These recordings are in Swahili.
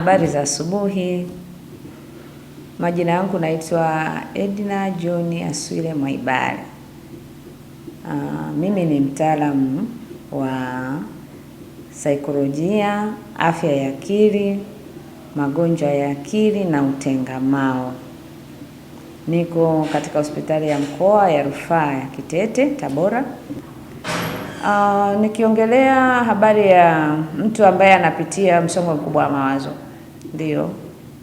Habari za asubuhi. Majina yangu naitwa Edna John Aswile Mwaibale. Mimi ni mtaalamu wa saikolojia, afya ya akili, magonjwa ya akili na utengamao. Niko katika hospitali ya mkoa ya rufaa ya Kitete, Tabora. Nikiongelea habari ya mtu ambaye anapitia msongo mkubwa wa mawazo. Ndio,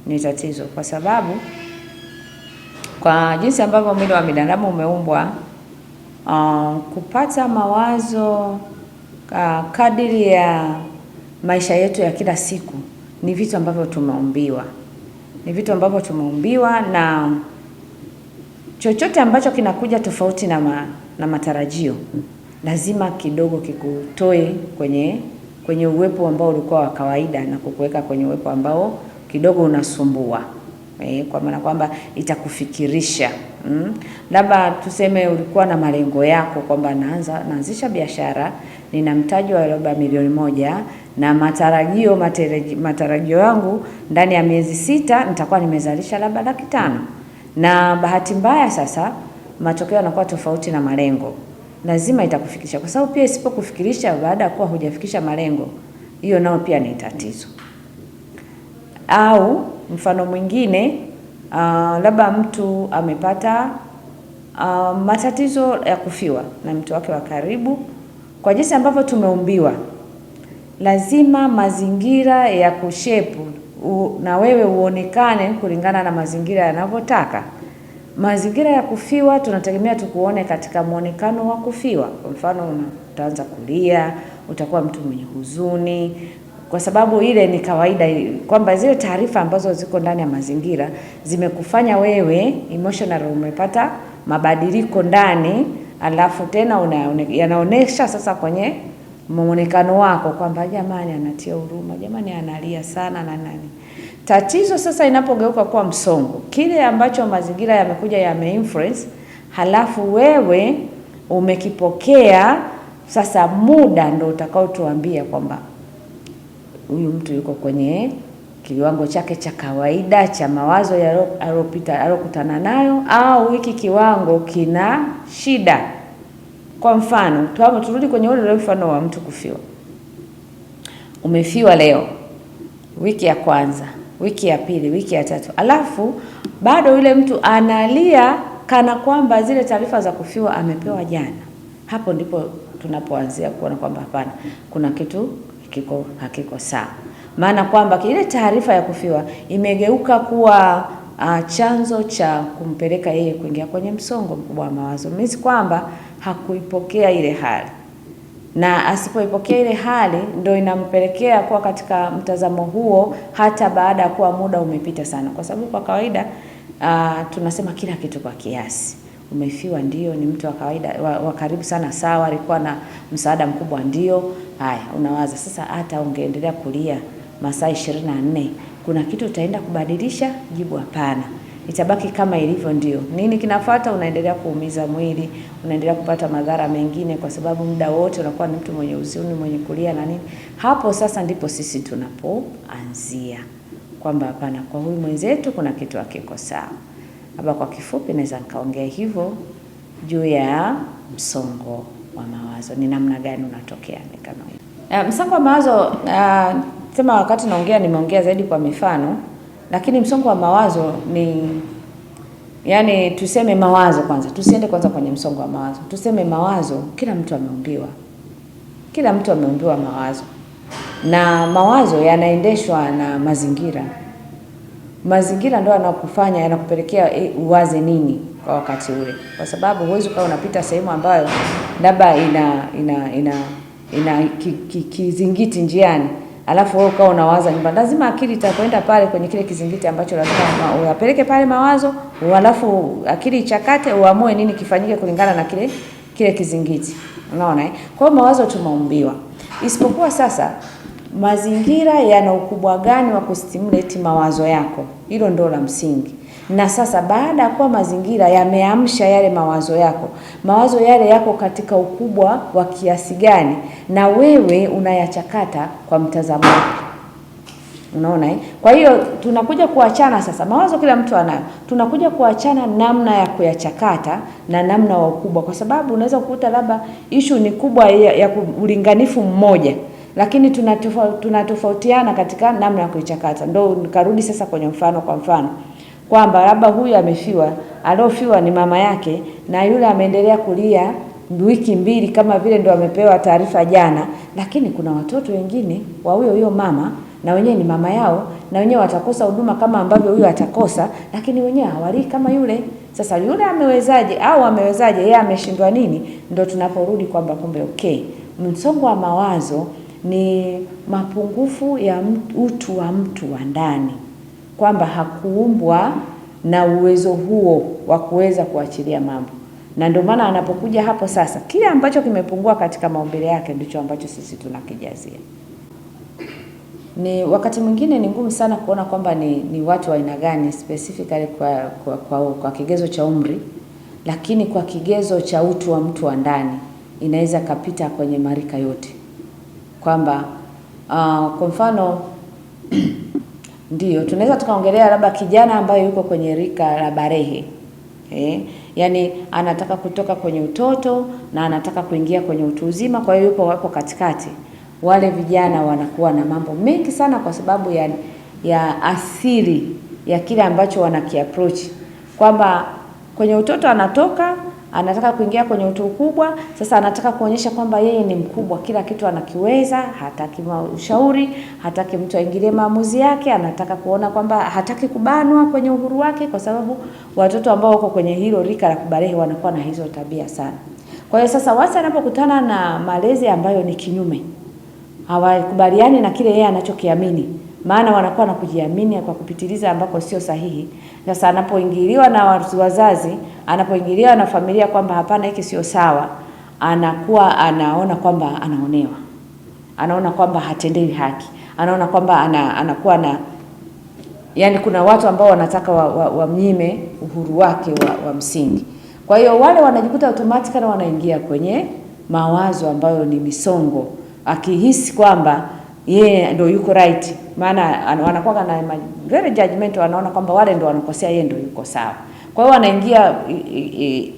ni tatizo kwa sababu kwa jinsi ambavyo mwili wa binadamu umeumbwa, kupata mawazo kadiri ya maisha yetu ya kila siku ni vitu ambavyo tumeumbiwa. Ni vitu ambavyo tumeumbiwa, na chochote ambacho kinakuja tofauti na matarajio lazima kidogo kikutoe kwenye uwepo ambao ulikuwa wa kawaida na kukuweka kwenye uwepo ambao kidogo unasumbua. Kwa maana kwamba itakufikirisha. Labda tuseme ulikuwa na malengo yako kwamba naanzisha biashara, nina mtaji wa labda milioni 1 na matarajio yangu ndani ya miezi 6 nitakuwa nimezalisha labda 500,000. Na bahati mbaya sasa matokeo yanakuwa tofauti na malengo. Lazima itakufikisha, kwa sababu pia isipokufikirisha baada ya kuwa hujafikisha malengo, hiyo nao pia ni tatizo. Au mfano mwingine, labda mtu amepata matatizo ya kufiwa na mtu wake wa karibu. Kwa jinsi ambavyo tumeumbiwa, lazima mazingira ya kushepu na wewe uonekane kulingana na mazingira yanavyotaka. Mazingira ya kufiwa tunategemea tukuone katika muonekano wa kufiwa. Kwa mfano, utaanza kulia, utakuwa mtu mwenye huzuni, kwa sababu ile ni kawaida, kwamba zile taarifa ambazo ziko ndani ya mazingira zimekufanya wewe emotional, umepata mabadiliko ndani, alafu tena yanaonesha sasa kwenye muonekano wako kwamba jamani anatia huruma, jamani analia sana na nani. Tatizo sasa inapogeuka kuwa msongo, kile ambacho mazingira yamekuja yameinfluence, halafu wewe umekipokea, sasa muda ndio utakao tuambia kwamba huyu mtu yuko kwenye kiwango chake cha kawaida cha mawazo aliyokutana nayo, au hiki kiwango kina shida. Kwa mfano, turudi kwenye ule mfano wa mtu kufiwa. Umefiwa leo, wiki ya kwanza, wiki ya pili, wiki ya tatu, alafu bado yule mtu analia kana kwamba zile taarifa za kufiwa amepewa jana. Hapo ndipo tunapoanzia kuona kwamba hapana, kuna kitu hakiko sawa. Maana kwamba ile taarifa ya kufiwa imegeuka kuwa chanzo cha kumpeleka yeye kuingia kwenye msongo mkubwa wa mawazo. Mimi kwamba hakuipokea ile hali, na asipoipokea ile hali ndio inampelekea kuwa katika mtazamo huo hata baada ya kuwa muda umepita sana. Kwa sababu kwa kawaida tunasema kila kitu kwa kiasi. Umefiwa ndio, ni mtu wa kawaida wa karibu sana, sawa, alikuwa na msaada mkubwa ndio. Haya, unawaza sasa hata ungeendelea kulia masaa 24, kuna kitu utaenda kubadilisha? Jibu hapana. Itabaki kama ilivyo ndio. Nini kinafuata? Unaendelea kuumiza mwili, unaendelea kupata madhara mengine, kwa sababu muda wote unakuwa ni mtu mwenye huzuni, mwenye kulia na nini. Hapo sasa ndipo sisi tunapoanzia kwamba hapana, kwa huyu mwenzetu kuna kitu hakiko sawa. Hapa kwa kifupi naweza nikaongea hivyo juu ya msongo wa mawazo. Ni namna gani unatokea ni kama hiyo. Msongo wa mawazo, sema wakati naongea nimeongea zaidi kwa mifano, lakini msongo wa mawazo ni, yani tuseme mawazo kwanza, tusiende kwanza kwenye msongo wa mawazo. Tuseme mawazo, kila mtu ameumbiwa. Kila mtu ameumbiwa mawazo. Na mawazo yanaendeshwa na mazingira. Mazingira ndio yanakufanya, yanakupelekea uwaze nini kwa wakati ule. Kwa sababu huwezi ukawa unapita sehemu ambayo labda ina kizingiti njiani, alafu wewe ukawa unawaza nyumba. Lazima akili itakwenda pale kwenye kile kizingiti ambacho lazima uyapeleke pale mawazo, alafu akili ichakate, uamue nini kifanyike kulingana na kile kizingiti. Unaona Kwa hiyo mawazo tumeumbiwa. Isipokuwa sasa mazingira yana ukubwa gani wa kustimulate mawazo yako? Hilo ndio la msingi. Na sasa baada ya kuwa mazingira yameamsha yale mawazo yako, mawazo yale yako katika ukubwa wa kiasi gani, na wewe unayachakata kwa mtazamo. Unaona Kwa hiyo tunakuja kuachana sasa, mawazo kila mtu anayo. Tunakuja kuachana namna ya kuyachakata na namna wa ukubwa, kwa sababu unaweza kukuta labda issue ni kubwa ya ulinganifu mmoja, lakini tunatofautiana katika namna ya kuichakata. Ndio nikarudi sasa kwenye mfano, kwa mfano kwamba labda huyu amefiwa, aliofiwa ni mama yake, na yule ameendelea kulia wiki 2 kama vile ndio amepewa taarifa jana, lakini kuna watoto wengine wa huyo mama na wenyewe ni mama yao, na wenyewe watakosa huduma kama ambavyo huyo atakosa, lakini wenyewe hawali kama yule. Sasa yule amewezaje au amewezaje, yeye ameshindwa nini? Ndio tunaporudi kwamba kumbe msongo wa mawazo ni mapungufu ya utu wa mtu wa ndani, kwamba hakuumbwa na uwezo huo wa kuweza kuachilia mambo. Na ndio maana anapokuja hapo sasa, kile ambacho kimepungua katika maumbile yake ndicho ambacho sisi tunakijazia. Ni wakati mwingine ni ngumu sana kuona kwamba ni watu wa aina gani specifically kwa kigezo cha umri, lakini kwa kigezo cha utu wa mtu wa ndani inaweza kapita kwenye marika yote. Kwamba kwa mfano ndio tunaweza tukaongelea labda kijana ambaye yuko kwenye rika la barehe. Yani anataka kutoka kwenye utoto na anataka kuingia kwenye utu uzima, kwa hiyo wapo katikati. Wale vijana wanakuwa na mambo mengi sana kwa sababu ya asili ya kile ambacho wanakiapproach, kwamba kwenye utoto anataka kuingia kwenye utu ukubwa. Sasa anataka kuonyesha kwamba yeye ni mkubwa, kila kitu anakiweza, hataki ushauri, hataki mtu aingilie maamuzi yake, anataka kuona kwamba hataki kubanwa kwenye uhuru wake, kwa sababu watoto ambao wako kwenye hilo rika la kubarehe wanakuwa na hizo tabia sana. Kwa hiyo sasa wasa anapokutana na malezi ambayo ni kinyume, hawakubaliani na kile yeye anachokiamini, maana wanakuwa na kujiamini kwa kupitiliza ambako sio sahihi. Sasa anapoingiliwa na wazazi, anapoingiliwa na familia kwamba hapana, hiki sio sawa, anakuwa anaona kwamba anaonewa, anaona kwamba hatendewi haki, anaona kwamba anakuwa na, yani kuna watu ambao wanataka wamnyime uhuru wake wa msingi. Kwa hiyo wale wanajikuta automatically wanaingia kwenye mawazo ambayo ni misongo, akihisi kwamba yeye ndio yuko right, maana wanakuwa na very judgmental, wanaona kwamba wale ndio wanakosea, yeye ndio yuko sawa. Kwa hiyo wanaingia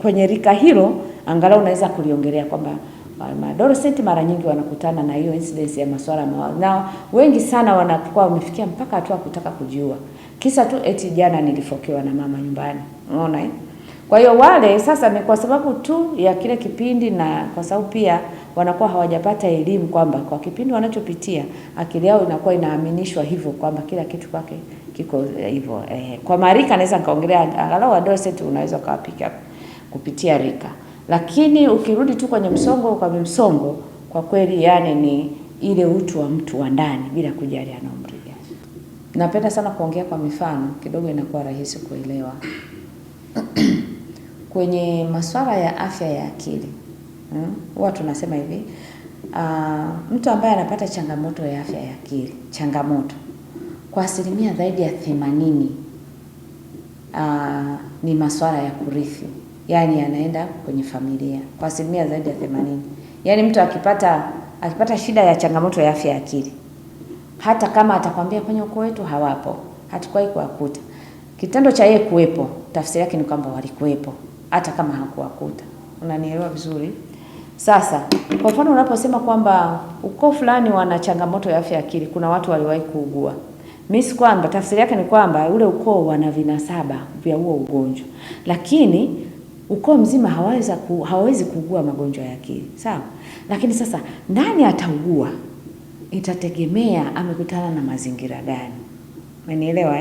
kwenye rika hilo, angalau unaweza kuliongelea kwamba adolescent mara nyingi wanakutana na hiyo incidence ya masuala mawazo. Na wengi sana wanakuwa wamefikia mpaka hatua kutaka kujiua. Kisa tu eti jana nilifokewa na mama nyumbani. Unaona Kwa hiyo wale sasa ni kwa sababu tu ya kile kipindi, na kwa sababu pia wanakuwa hawajapata elimu kwamba kwa kipindi wanachopitia akili yao inakuwa inaaminishwa hivyo kwamba kila kitu kwake kiko hivyo. Kwa marika naweza nikaongelea angalau adolescent unaweza kupiga kupitia rika. Lakini ukirudi tu kwenye msongo kwa kweli yani ni ile utu wa mtu wa ndani bila kujali ana umri gani. Napenda sana kuongea kwa mifano kidogo, inakuwa rahisi kuelewa. Kwenye masuala ya afya ya akili, huwa tunasema hivi, mtu ambaye anapata changamoto ya afya ya akili, kwa asilimia zaidi ya 80 ni masuala ya kurithi. Yani anaenda kwenye familia kwa asilimia zaidi ya 80. Yani mtu akipata shida ya changamoto ya afya ya akili, hata kama atakwambia kwenye ukoo wetu hawapo, hatakuwahi kuwakuta, kitendo cha yeye kuwepo tafsiri yake ni kwamba walikuwepo hata kama hakuwakuta. Unanielewa vizuri? Sasa kwa mfano unaposema kwamba ukoo fulani wana changamoto ya afya ya akili, kuna watu waliwahi kuugua, mimi kwamba tafsiri yake ni kwamba ule ukoo wana vinasaba vya huo ugonjwa, lakini ukoo mzima hawezi kuugua magonjwa ya akili. Sawa? Lakini sasa nani ataugua itategemea amekutana na mazingira gani. Umenielewa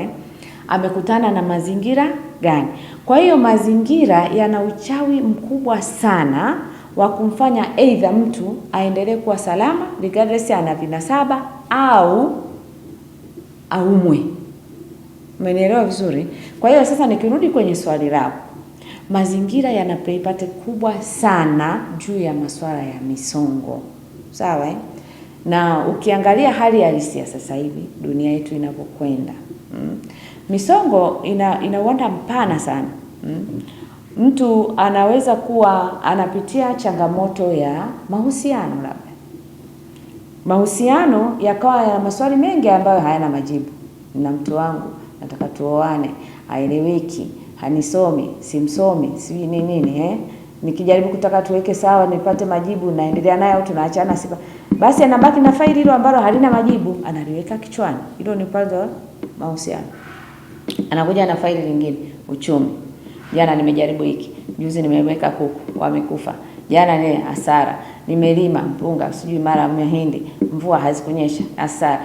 Amekutana na mazingira gani? Kwa hiyo mazingira yana uchawi mkubwa sana wa kumfanya either mtu aendelee kuwa salama regardless ana vinasaba au aumwe. Umenielewa vizuri? Kwa hiyo sasa nikirudi kwenye swali lako, mazingira yana play part kubwa sana juu ya masuala ya misongo. Sawa Na ukiangalia hali halisi ya sasa hivi dunia yetu inapokwenda, misongo ina uwanda mpana sana. Mtu anaweza kuwa anapitia changamoto ya mahusiano labda. Mahusiano yakawa yana maswali mengi ambayo hayana majibu. Na mtu wangu nataka tuoane, haeleweki, hanisomi, simsomi, sijui nini nikijaribu kutaka tuweke sawa nipate majibu, naendelea naye au tunaachana sifa. Basi anabaki na faili hilo ambalo halina majibu, analiweka kichwani. Hilo ni upande wa mahusiano. Anakuja na faili lingine, uchumi. Jana nimejaribu hiki, juzi nimeweka kuku, wamekufa. Jana ni hasara, nimelima mpunga, sijui mara mahindi, mvua hazikunyesha, hasara.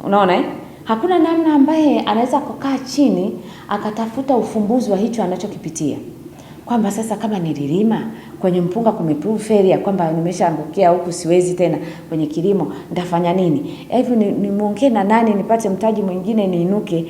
Unaona Hakuna namna ambaye anaweza kukaa chini akatafuta ufumbuzi wa hicho anachokipitia. Kwamba sasa kama nililima kwenye mpunga kumeprove failure, kwamba nimeshaangukia huku siwezi tena kwenye kilimo, nitafanya nini? Hivi nimuongee na nani nipate mtaji mwingine niinuke?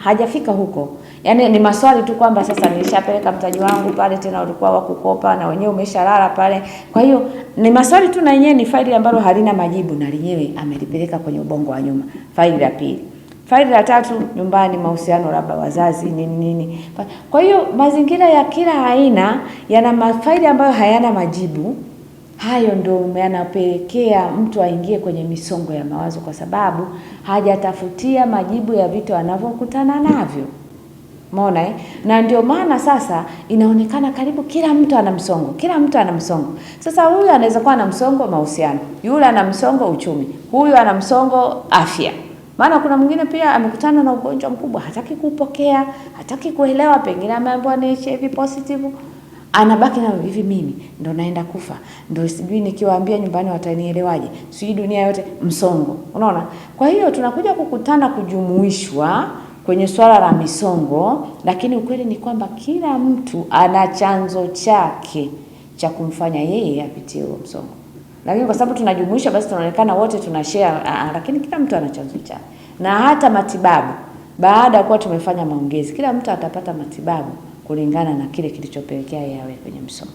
Hajafika huko. Yaani ni maswali tu kwamba sasa nilishapeleka mtaji wangu pale, tena ulikuwa wa kukopa na wenyewe umeshalala pale. Kwa hiyo ni maswali tu, na yenyewe ni faili ambalo halina majibu, na lenyewe amelipeleka kwenye ubongo wa nyuma. Faili la pili. Faili la tatu, nyumbani, mahusiano, labda wazazi, nini. Kwa hiyo mazingira ya kila aina yana mafaili ambayo hayana majibu. Hayo ndio yanapelekea mtu aingie kwenye misongo ya mawazo, kwa sababu hajatafutia majibu ya vitu anavyokutana navyo. Umeona Na ndio maana sasa inaonekana karibu kila mtu ana msongo. Kila mtu ana msongo. Sasa huyu anaweza kuwa na msongo mahusiano, yule ana msongo uchumi, huyu ana msongo afya. Maana kuna mwingine pia amekutana na ugonjwa mkubwa, hataki kupokea, hataki kuelewa, pengine ameambiwa ni HIV positive, anabaki na hivi, mimi ndo naenda kufa, ndo sijui nikiwaambia nyumbani watanielewaje, sijui dunia yote, msongo. Unaona? Kwa hiyo tunakuja kukutana, kujumuishwa kwenye swala la misongo, lakini ukweli ni kwamba kila mtu ana chanzo chake cha kumfanya yeye apitie huo msongo. Lakini kwa sababu tunajumuisha, basi tunaonekana wote tunashare, lakini kila mtu ana chanzo chake. Na hata matibabu, baada ya kuwa tumefanya maongezi, kila mtu atapata matibabu kulingana na kile kilichopelekea yawe kwenye msongo.